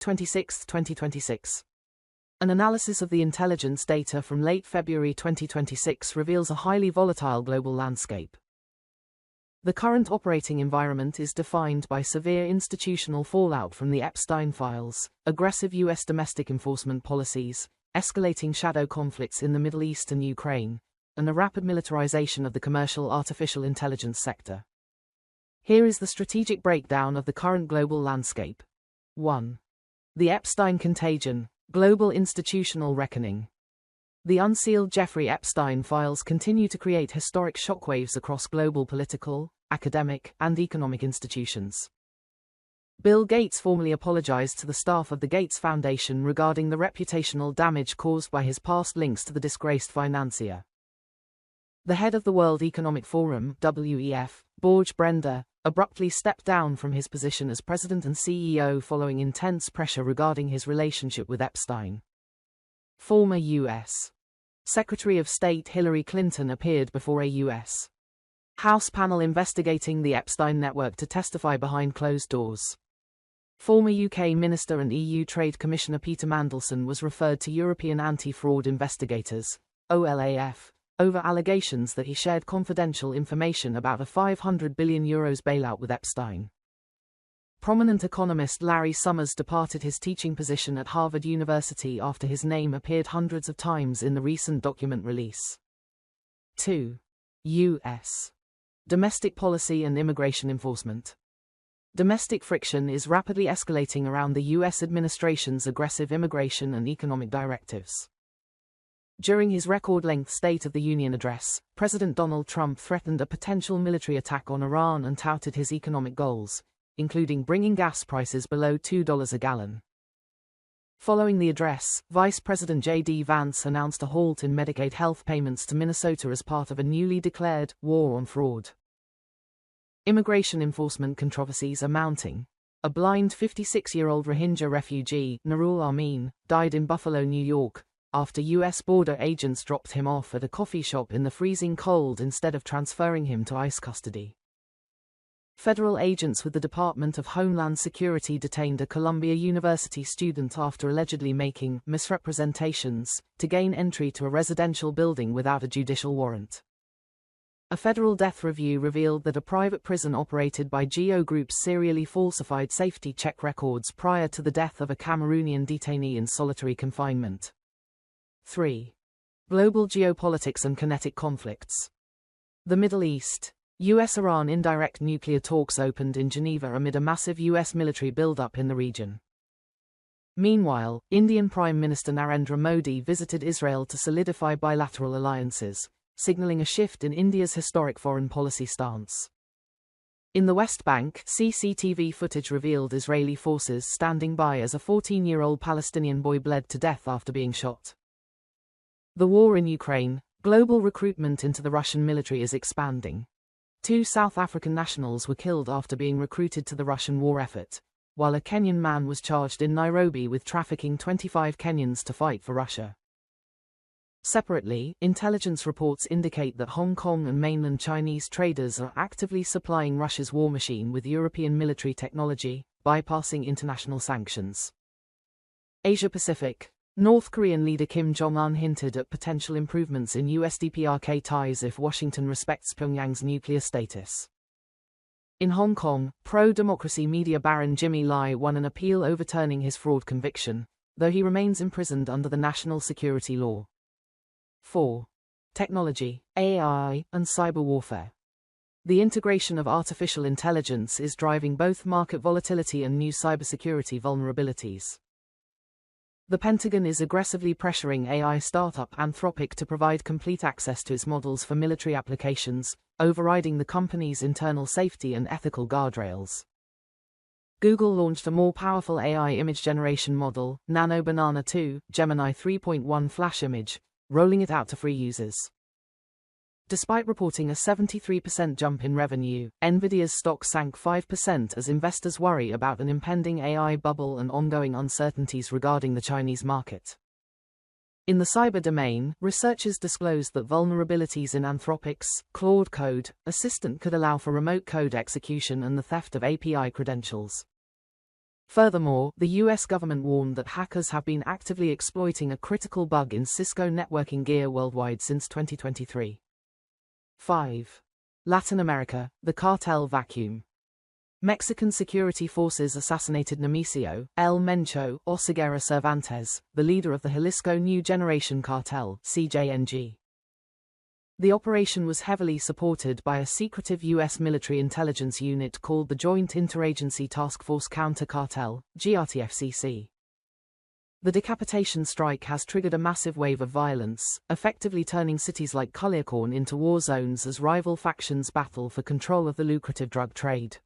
26, 2026. An analysis of the intelligence data from late February 2026 reveals a highly volatile global landscape. The current operating environment is defined by severe institutional fallout from the Epstein files, aggressive U.S. domestic enforcement policies, escalating shadow conflicts in the Middle East and Ukraine, and a rapid militarization of the commercial artificial intelligence sector. Here is the strategic breakdown of the current global landscape. 1. The Epstein contagion, global institutional reckoning. The unsealed Jeffrey Epstein files continue to create historic shockwaves across global political, academic, and economic institutions. Bill Gates formally apologized to the staff of the Gates Foundation regarding the reputational damage caused by his past links to the disgraced financier. The head of the World Economic Forum, WEF, Borge Brender, abruptly stepped down from his position as president and CEO following intense pressure regarding his relationship with Epstein. Former U.S. Secretary of State Hillary Clinton appeared before a U.S. House panel investigating the Epstein network to testify behind closed doors. Former UK Minister and EU Trade Commissioner Peter Mandelson was referred to European Anti-Fraud Investigators, OLAF, over allegations that he shared confidential information about a €500 billion bailout with Epstein. Prominent economist Larry Summers departed his teaching position at Harvard University after his name appeared hundreds of times in the recent document release. 2. U.S. Domestic policy and immigration enforcement. Domestic friction is rapidly escalating around the U.S. administration's aggressive immigration and economic directives. During his record-length State of the Union address, President Donald Trump threatened a potential military attack on Iran and touted his economic goals, including bringing gas prices below $2 a gallon. Following the address, Vice President J.D. Vance announced a halt in Medicaid health payments to Minnesota as part of a newly declared war on fraud. Immigration enforcement controversies are mounting. A blind 56-year-old Rohingya refugee, Nurul Amin, died in Buffalo, New York, after U.S. border agents dropped him off at a coffee shop in the freezing cold instead of transferring him to ICE custody. Federal agents with the Department of Homeland Security detained a Columbia University student after allegedly making misrepresentations to gain entry to a residential building without a judicial warrant. A federal death review revealed that a private prison operated by Geo Groups serially falsified safety check records prior to the death of a Cameroonian detainee in solitary confinement. 3. Global geopolitics and kinetic conflicts. The Middle East. U.S.-Iran indirect nuclear talks opened in Geneva amid a massive U.S. military buildup in the region. Meanwhile, Indian Prime Minister Narendra Modi visited Israel to solidify bilateral alliances, signaling a shift in India's historic foreign policy stance. In the West Bank, CCTV footage revealed Israeli forces standing by as a 14-year-old Palestinian boy bled to death after being shot. The war in Ukraine. Global recruitment into the Russian military is expanding. 2 South African nationals were killed after being recruited to the Russian war effort, while a Kenyan man was charged in Nairobi with trafficking 25 Kenyans to fight for Russia. Separately, intelligence reports indicate that Hong Kong and mainland Chinese traders are actively supplying Russia's war machine with European military technology, bypassing international sanctions. Asia-Pacific. North Korean leader Kim Jong-un hinted at potential improvements in US-DPRK ties if Washington respects Pyongyang's nuclear status. In Hong Kong, pro-democracy media baron Jimmy Lai won an appeal overturning his fraud conviction, though he remains imprisoned under the national security law. 4. Technology, AI, and cyber warfare. The integration of artificial intelligence is driving both market volatility and new cybersecurity vulnerabilities. The Pentagon is aggressively pressuring AI startup Anthropic to provide complete access to its models for military applications, overriding the company's internal safety and ethical guardrails. Google launched a more powerful AI image generation model, Nano Banana 2, Gemini 3.1 Flash Image, rolling it out to free users. Despite reporting a 73% jump in revenue, Nvidia's stock sank 5% as investors worry about an impending AI bubble and ongoing uncertainties regarding the Chinese market. In the cyber domain, researchers disclosed that vulnerabilities in Anthropic's Claude Code assistant could allow for remote code execution and the theft of API credentials. Furthermore, the US government warned that hackers have been actively exploiting a critical bug in Cisco networking gear worldwide since 2023. 5. Latin America, the cartel vacuum. Mexican security forces assassinated Nemesio El Mencho Oseguera Cervantes, the leader of the Jalisco New Generation Cartel, CJNG. The operation was heavily supported by a secretive U.S. military intelligence unit called the Joint Interagency Task Force Counter-Cartel, GRTFCC. The decapitation strike has triggered a massive wave of violence, effectively turning cities like Culiacán into war zones as rival factions battle for control of the lucrative drug trade.